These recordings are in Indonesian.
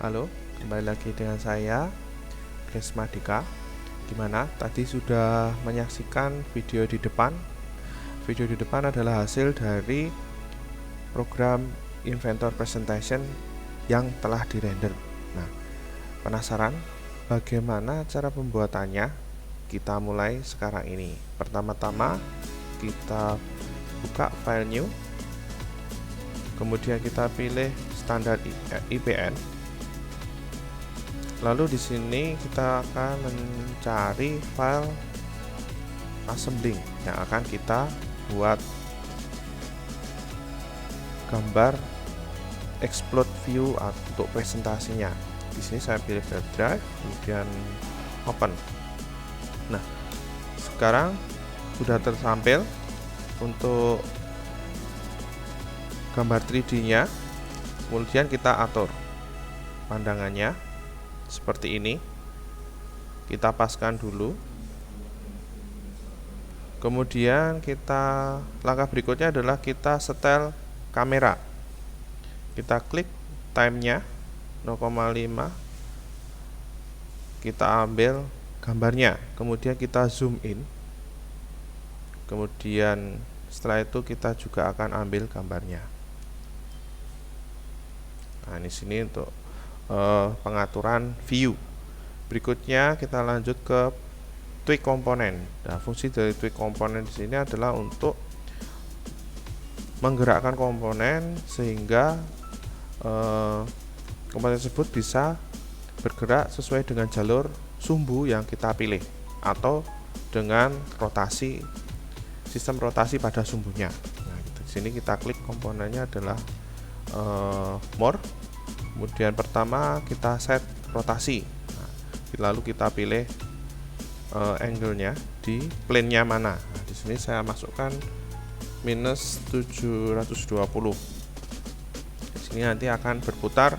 Halo, kembali lagi dengan saya, Krisma Dika. Gimana? Tadi sudah menyaksikan video di depan. Video di depan adalah hasil dari program Inventor Presentation yang telah dirender. Nah, penasaran bagaimana cara pembuatannya? Kita mulai sekarang ini. Pertama-tama kita buka file new, kemudian kita pilih standar IPN. Lalu di sini kita akan mencari file assembling yang akan kita buat gambar explode view untuk presentasinya. Di sini saya pilih file drive, kemudian open. Nah, sekarang sudah tersampil untuk gambar 3D-nya. Kemudian kita atur pandangannya seperti ini. Kita paskan dulu. Kemudian langkah berikutnya adalah kita setel kamera. Kita klik time-nya 0,5. Kita ambil gambarnya, kemudian kita zoom in. Kemudian setelah itu kita juga akan ambil gambarnya. Nah, di sini untuk pengaturan view. Berikutnya kita lanjut ke tweak komponen. Nah, fungsi dari tweak komponen di sini adalah untuk menggerakkan komponen sehingga komponen tersebut bisa bergerak sesuai dengan jalur sumbu yang kita pilih atau dengan sistem rotasi pada sumbunya. Nah, di sini kita klik komponennya adalah more. Kemudian pertama kita set rotasi. Nah, lalu kita pilih angle-nya di plane-nya mana. Nah, di sini saya masukkan minus 720. Di sini nanti akan berputar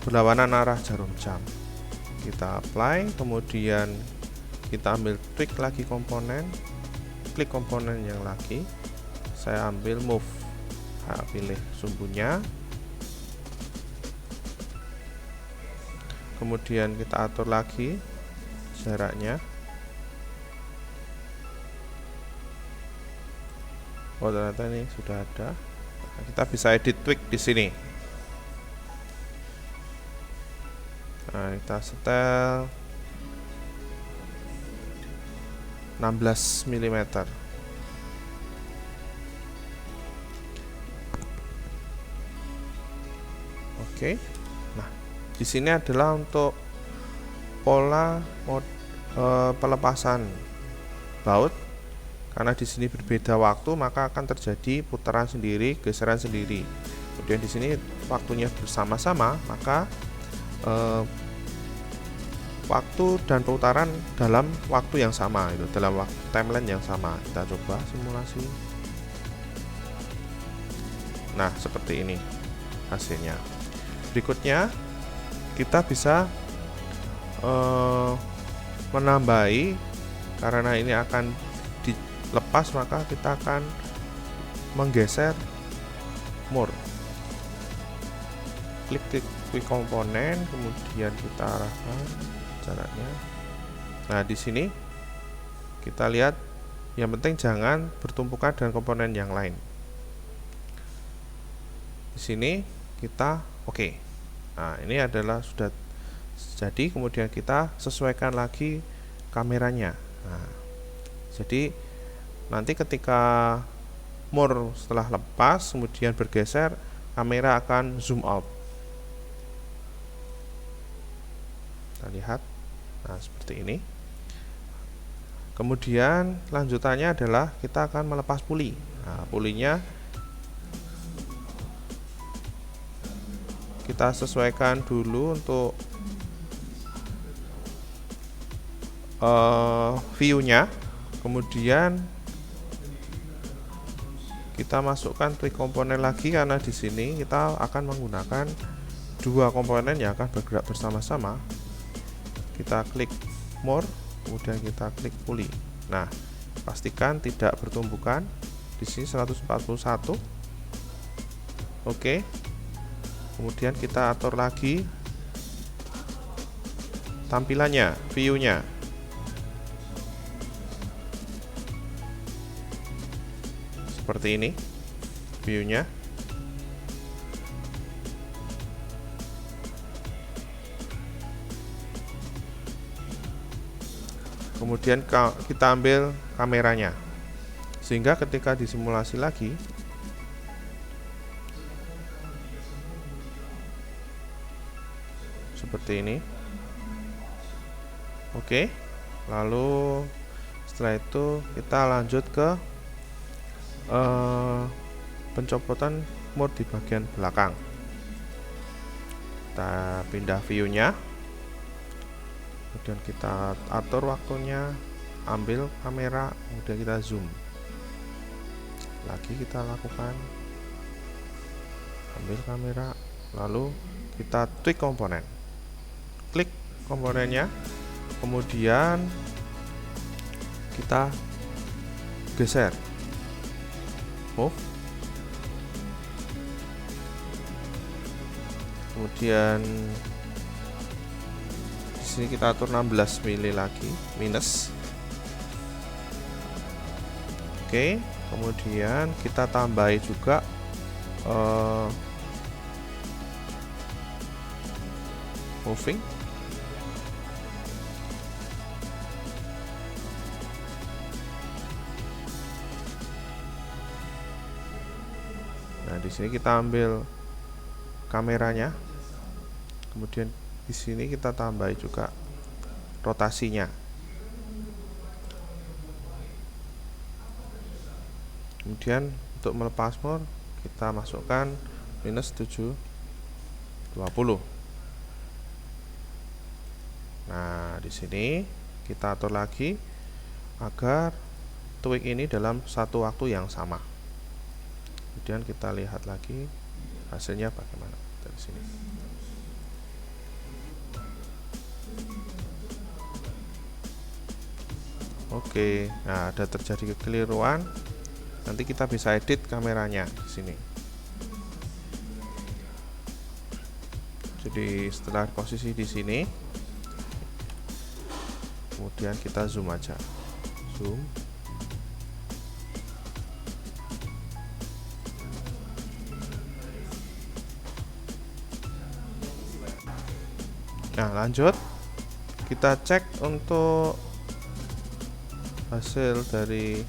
berlawanan arah jarum jam. Kita apply, kemudian kita ambil tweak lagi komponen, klik komponen yang lagi. Saya ambil move. Nah, pilih sumbunya, kemudian kita atur lagi jaraknya. Oh, ternyata ini sudah ada. Nah, kita bisa edit tweak di sini. Nah, kita setel 16 mm. Oke. Nah, di sini adalah untuk pola pelepasan baut. Karena di sini berbeda waktu, maka akan terjadi putaran sendiri, geseran sendiri. Kemudian di sini waktunya bersama-sama, maka waktu dan putaran dalam waktu yang sama, itu dalam waktu timeline yang sama. Kita coba simulasi. Nah, seperti ini hasilnya. Berikutnya kita bisa menambahi, karena ini akan dilepas, maka kita akan menggeser more. Klik komponen, kemudian kita arahkan jaraknya. Nah, di sini kita lihat, yang penting jangan bertumpukan dengan komponen yang lain. Di sini kita oke. Nah, ini adalah sudah jadi. Kemudian kita sesuaikan lagi kameranya. Nah, jadi nanti ketika more setelah lepas kemudian bergeser, kamera akan zoom out. Kita lihat. Nah, seperti ini. Kemudian lanjutannya adalah kita akan melepas puli. Nah, pulinya kita sesuaikan dulu untuk view-nya. Kemudian kita masukkan tweak komponen lagi, karena di sini kita akan menggunakan dua komponen yang akan bergerak bersama-sama. Kita klik more, kemudian kita klik puli. Nah, pastikan tidak bertumbukan. Di sini 141. Oke. Kemudian kita atur lagi tampilannya, view-nya. Seperti ini view-nya. Kemudian kita ambil kameranya, sehingga ketika disimulasi lagi seperti ini. Oke, lalu setelah itu kita lanjut ke pencopotan mode di bagian belakang. Kita pindah view-nya, kemudian kita atur waktunya, ambil kamera, kemudian kita zoom lagi, kita lakukan ambil kamera, lalu kita tweak komponen, klik komponennya, kemudian kita geser, move, kemudian di sini kita atur 16 mili lagi, minus. Oke, kemudian kita tambahi juga moving. Nah, di sini kita ambil kameranya, kemudian di sini kita tambahi juga rotasinya. Kemudian untuk melepas mode kita masukkan minus 720. Nah, di sini kita atur lagi agar tweak ini dalam satu waktu yang sama. Kemudian kita lihat lagi hasilnya bagaimana dari sini. Oke, nah ada terjadi kekeliruan. Nanti kita bisa edit kameranya di sini. Jadi setelah posisi di sini, kemudian kita zoom aja, zoom. Nah, lanjut kita cek untuk hasil dari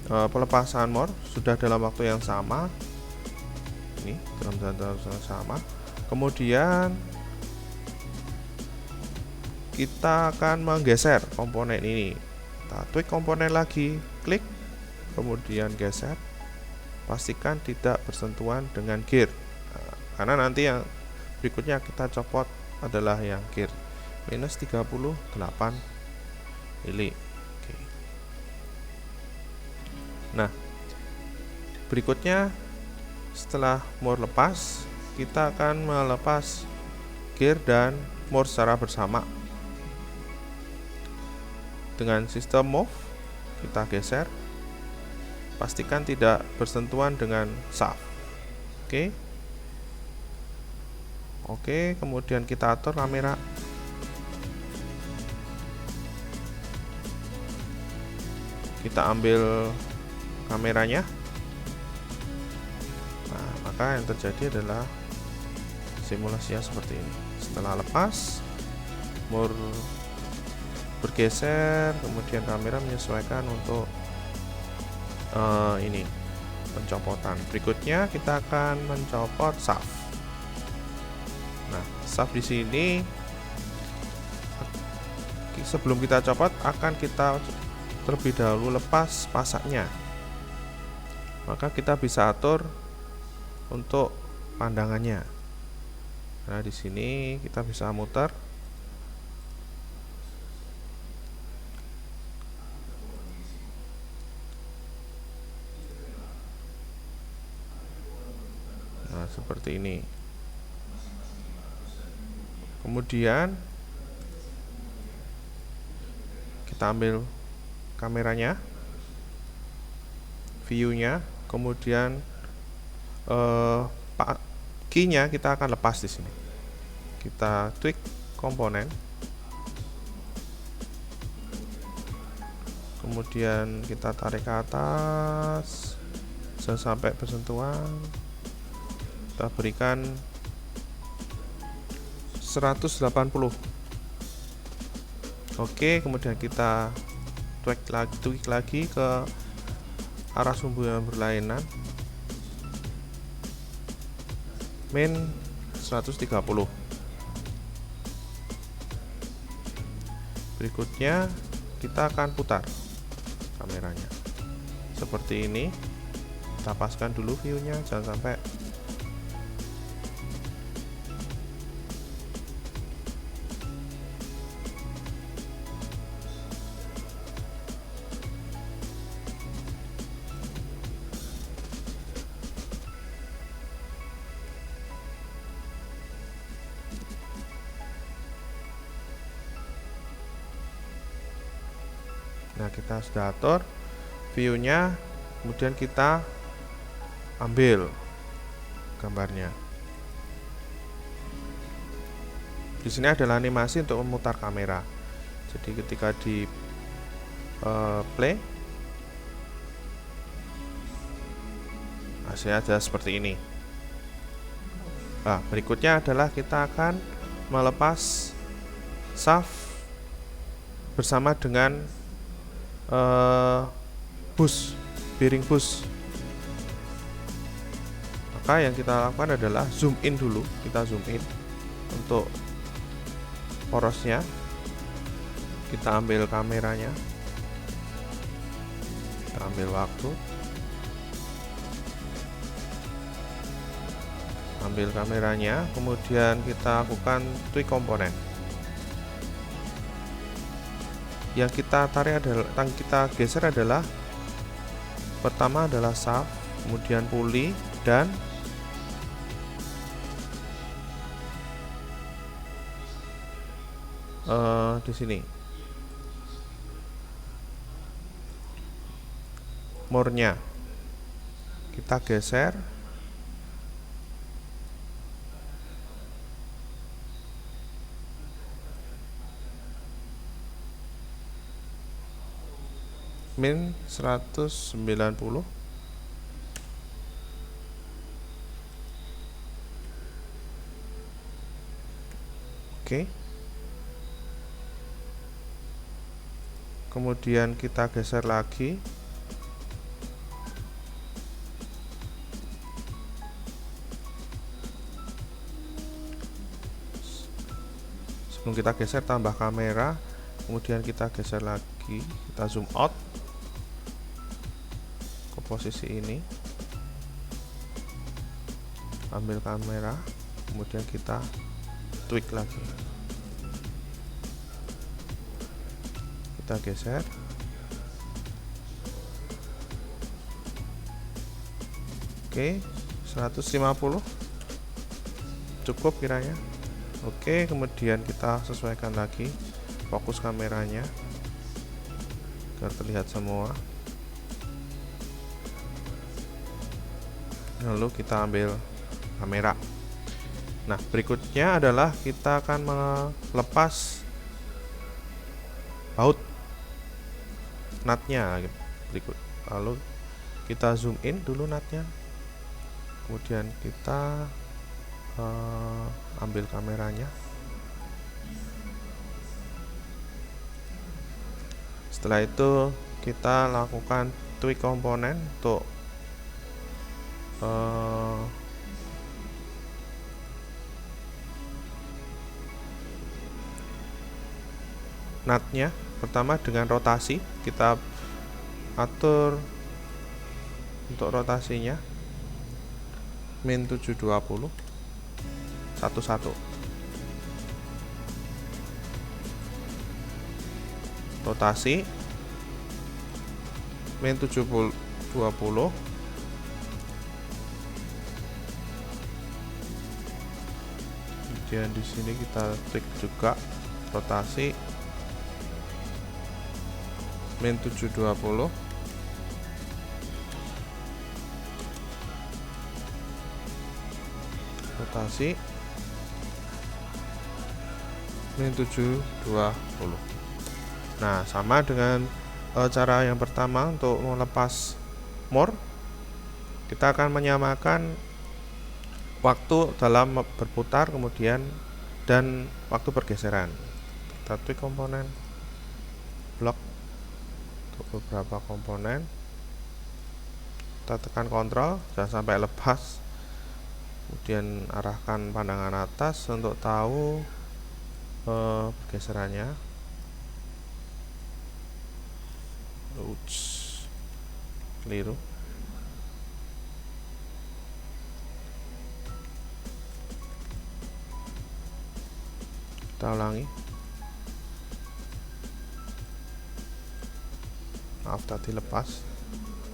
pelepasan mode sudah dalam waktu yang sama. Ini dalam waktu yang sama. Kemudian kita akan menggeser komponen ini. Kita tweak komponen lagi, klik, kemudian geser. Pastikan tidak bersentuhan dengan gear. Karena nanti yang berikutnya kita copot adalah yang gear, minus 38 mili. Oke. Nah, berikutnya setelah mode lepas, kita akan melepas gear dan mode secara bersama. Dengan sistem move, kita geser, pastikan tidak bersentuhan dengan shaft. Oke, kemudian kita atur kamera. Kita ambil kameranya. Nah, maka yang terjadi adalah simulasinya seperti ini. Setelah lepas, mode bergeser, kemudian kamera menyesuaikan untuk ini pencopotan. Berikutnya kita akan mencopot shaft. Nah, shaft di sini sebelum kita copot akan kita terlebih dahulu lepas pasaknya. Maka kita bisa atur untuk pandangannya. Nah, di sini kita bisa muter. Nah, seperti ini. Kemudian kita ambil kameranya, view-nya, kemudian key-nya kita akan lepas di sini. Kita tweak komponen, kemudian kita tarik ke atas sampai bersentuhan, kita berikan 180. Oke, kemudian kita tweak lagi ke arah sumbu yang berlainan, min 130. Berikutnya kita akan putar kameranya seperti ini. Kita paskan dulu view-nya, jangan sampai Nah, kita sudah atur view-nya, kemudian kita ambil gambarnya. Di sini adalah animasi untuk memutar kamera. Jadi ketika di play, hasilnya ada seperti ini. Nah, berikutnya adalah kita akan melepas shaft bersama dengan bearing bush. Maka yang kita lakukan adalah zoom in dulu. Kita zoom in untuk porosnya. Kita ambil kameranya, kita ambil waktu, ambil kameranya, kemudian kita lakukan tweak komponen. Yang kita tarik adalah, yang kita geser adalah, pertama adalah shaft, kemudian pulley, dan di sini more-nya kita geser. Min 190. Oke. Kemudian kita geser lagi. Sebelum kita geser, tambah kamera, kemudian kita geser lagi, kita zoom out ke posisi ini, ambil kamera, kemudian kita tweak lagi, kita geser. Oke, 150 cukup kiranya. Oke, kemudian kita sesuaikan lagi fokus kameranya agar terlihat semua. Lalu kita ambil kamera. Nah, berikutnya adalah kita akan melepas baut nutnya berikut. Lalu kita zoom in dulu nutnya, kemudian kita ambil kameranya. Setelah itu kita lakukan tweak komponen untuk nutnya. Pertama dengan rotasi, kita atur untuk rotasinya min 720 11. Rotasi min 720. Kemudian di sini kita tweak juga rotasi min 720, rotasi min 720. Nah, sama dengan cara yang pertama untuk melepas more, kita akan menyamakan waktu dalam berputar kemudian dan waktu pergeseran. Kita tweak komponen blok untuk beberapa komponen, kita tekan kontrol, jangan sampai lepas, kemudian arahkan pandangan atas untuk tahu pergeserannya. Ups, keliru. Kita ulangi. Maaf, tadi lepas.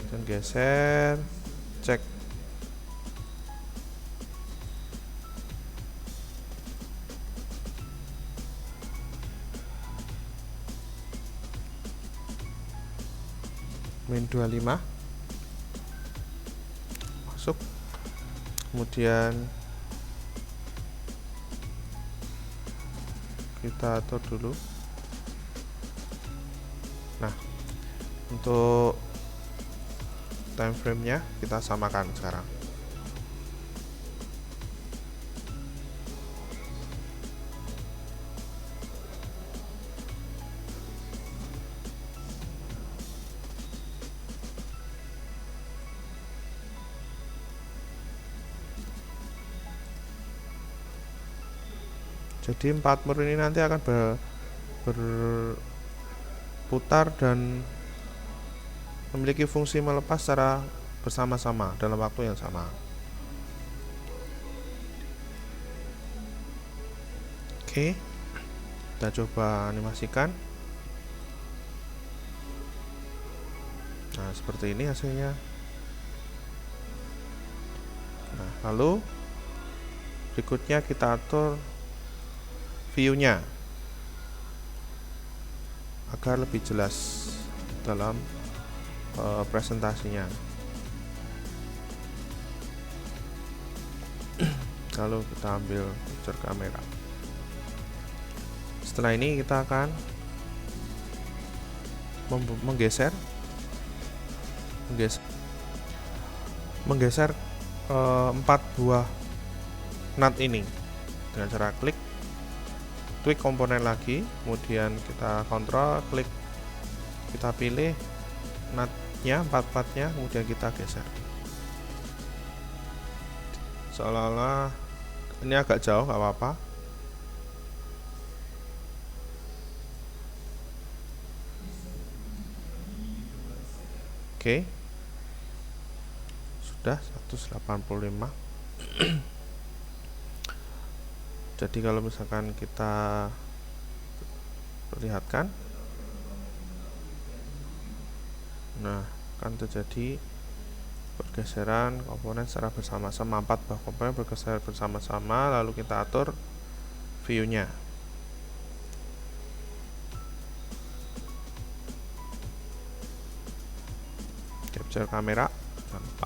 Dan geser, cek. Min 25 masuk, kemudian kita atur dulu. Nah, untuk time frame nya kita samakan sekarang. Jadi 4 mur ini nanti akan berputar dan memiliki fungsi melepas secara bersama-sama dalam waktu yang sama. Oke, kita coba animasikan. Nah, seperti ini hasilnya. Nah, lalu berikutnya kita atur view-nya agar lebih jelas dalam presentasinya. Lalu kita ambil capture kamera. Setelah ini kita akan menggeser 4 buah nut ini dengan cara klik, tweak komponen lagi, kemudian kita kontrol, klik, kita pilih nutnya, 4-4-nya, kemudian kita geser. Seolah-olah ini agak jauh, gak apa-apa. Oke, sudah 185. Jadi kalau misalkan kita perlihatkan, nah, akan terjadi pergeseran komponen secara bersama-sama, 4 buah komponen bergeser bersama-sama. Lalu kita atur view-nya. Capture kamera, jangan lupa.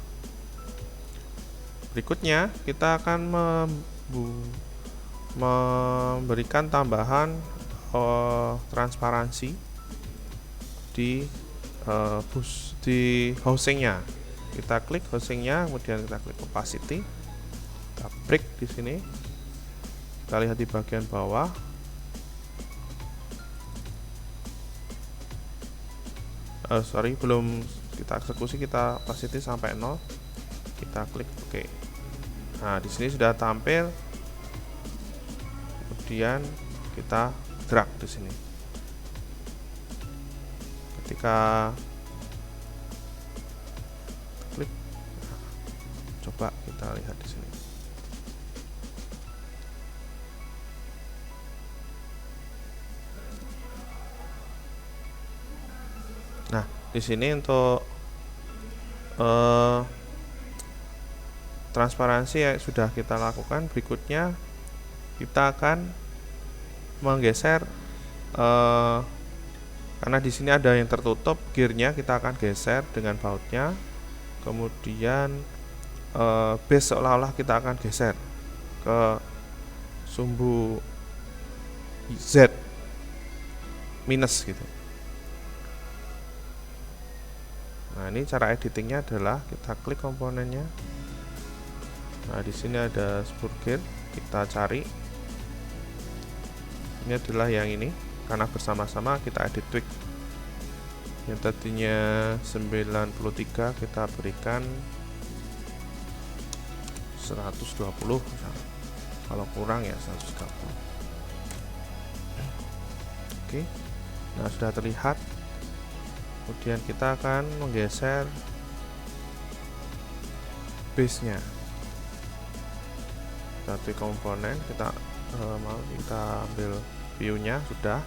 Berikutnya kita akan memberikan tambahan transparansi di housingnya. Kita klik housingnya, kemudian kita klik opacity, kita break di sini. Kita lihat di bagian bawah. Belum kita eksekusi, kita opacity sampai 0. Kita klik OK. Nah, di sini sudah tampil. Kemudian kita drag di sini. Ketika klik, nah, coba kita lihat di sini. Nah, di sini untuk transparansi yang sudah kita lakukan. Berikutnya kita akan menggeser Karena di sini ada yang tertutup, gearnya kita akan geser dengan bautnya. Kemudian base seolah-olah kita akan geser ke sumbu Z minus gitu. Nah, ini cara editingnya adalah kita klik komponennya. Nah, di sini ada spur gear, kita cari. Ini adalah yang ini, karena bersama-sama kita edit tweak. Yang tadinya 93 kita berikan 120 misalnya. Kalau kurang ya 130. Oke. Nah, sudah terlihat. Kemudian kita akan menggeser base-nya. Satu komponen kita ambil view-nya, sudah.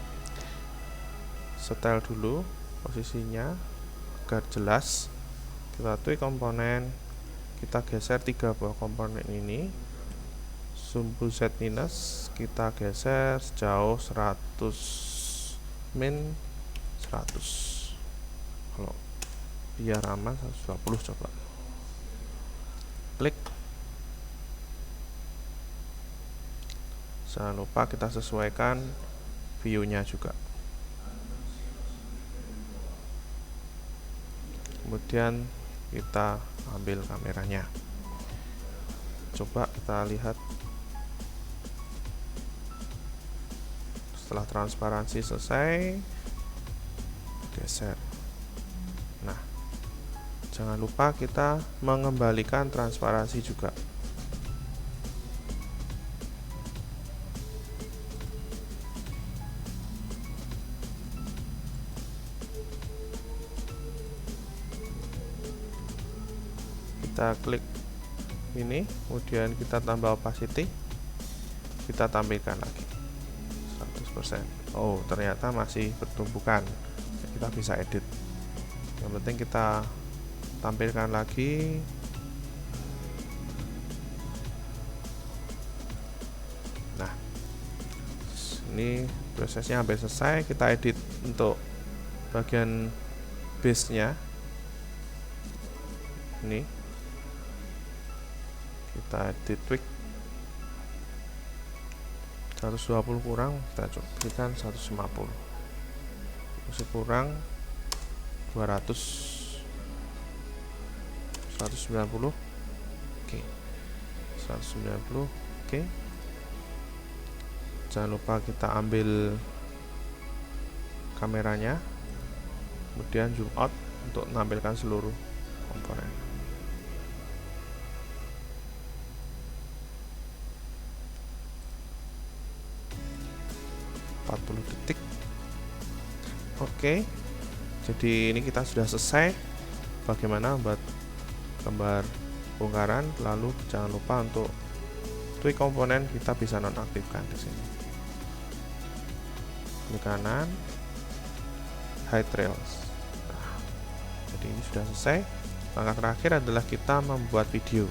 Setel dulu posisinya agar jelas. Kita tweak komponen, kita geser 3 buah komponen ini. Sumbu Z minus kita geser sejauh 100 min 100. Kalau biar aman 120 coba. Klik. Jangan lupa kita sesuaikan view-nya juga. Kemudian kita ambil kameranya. Coba kita lihat. Setelah transparansi selesai, geser. Nah, jangan lupa kita mengembalikan transparansi juga. Kita klik ini, kemudian kita tambah opacity, kita tampilkan lagi 100%. Oh, ternyata masih bertumpukan. Kita bisa edit. Yang penting kita tampilkan lagi. Nah, ini prosesnya hampir selesai. Kita edit untuk bagian base-nya. Ini kita edit tweak 120 kurang, kita coba berikan 150. Masih kurang 200, 190. Oke. 190. Oke. Jangan lupa kita ambil kameranya. Kemudian zoom out untuk menampilkan seluruh komponen. Detik. Oke. Jadi ini kita sudah selesai bagaimana membuat gambar bongkaran. Lalu jangan lupa untuk tweak komponen, kita bisa nonaktifkan di sini. Klik kanan, hide trails. Nah, jadi ini sudah selesai. Langkah terakhir adalah kita membuat video.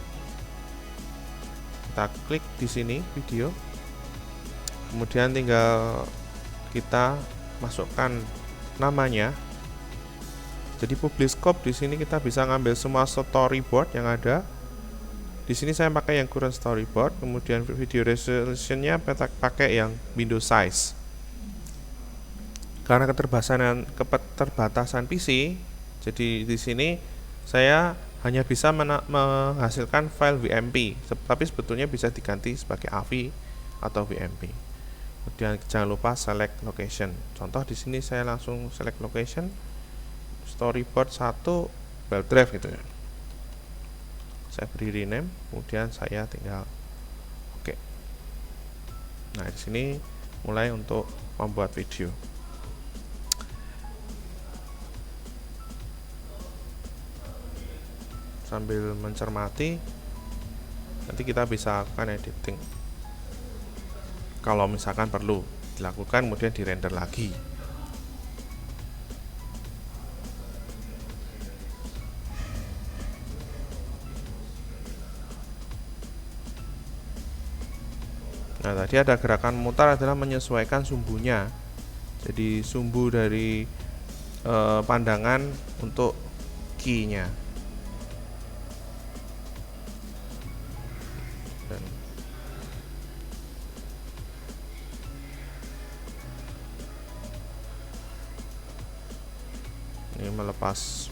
Kita klik di sini video. Kemudian tinggal kita masukkan namanya. Jadi publish scope di sini kita bisa ngambil semua storyboard yang ada. Di sini saya pakai yang current storyboard, kemudian video resolutionnya pakai yang window size. Karena keterbatasan PC, jadi di sini saya hanya bisa menghasilkan file WMP, tapi sebetulnya bisa diganti sebagai AVI atau WMP. Kemudian jangan lupa select location. Contoh di sini saya langsung select location, storyboard 1 file drive gitu ya. Saya beri rename, kemudian saya tinggal oke. Nah, di sini mulai untuk membuat video. Sambil mencermati, nanti kita bisa lakukan editing. Kalau misalkan perlu dilakukan, kemudian di render lagi. Nah, tadi ada gerakan memutar adalah menyesuaikan sumbunya. Jadi sumbu dari pandangan untuk key-nya. Dan ini melepas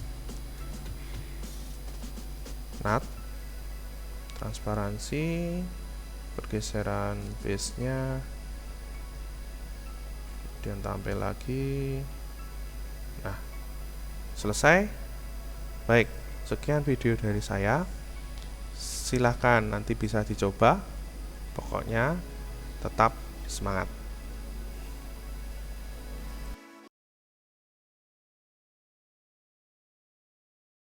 NUT, transparansi, pergeseran base-nya, kemudian tampil lagi. Nah, selesai. Baik, sekian video dari saya. Silahkan nanti bisa dicoba. Pokoknya tetap semangat.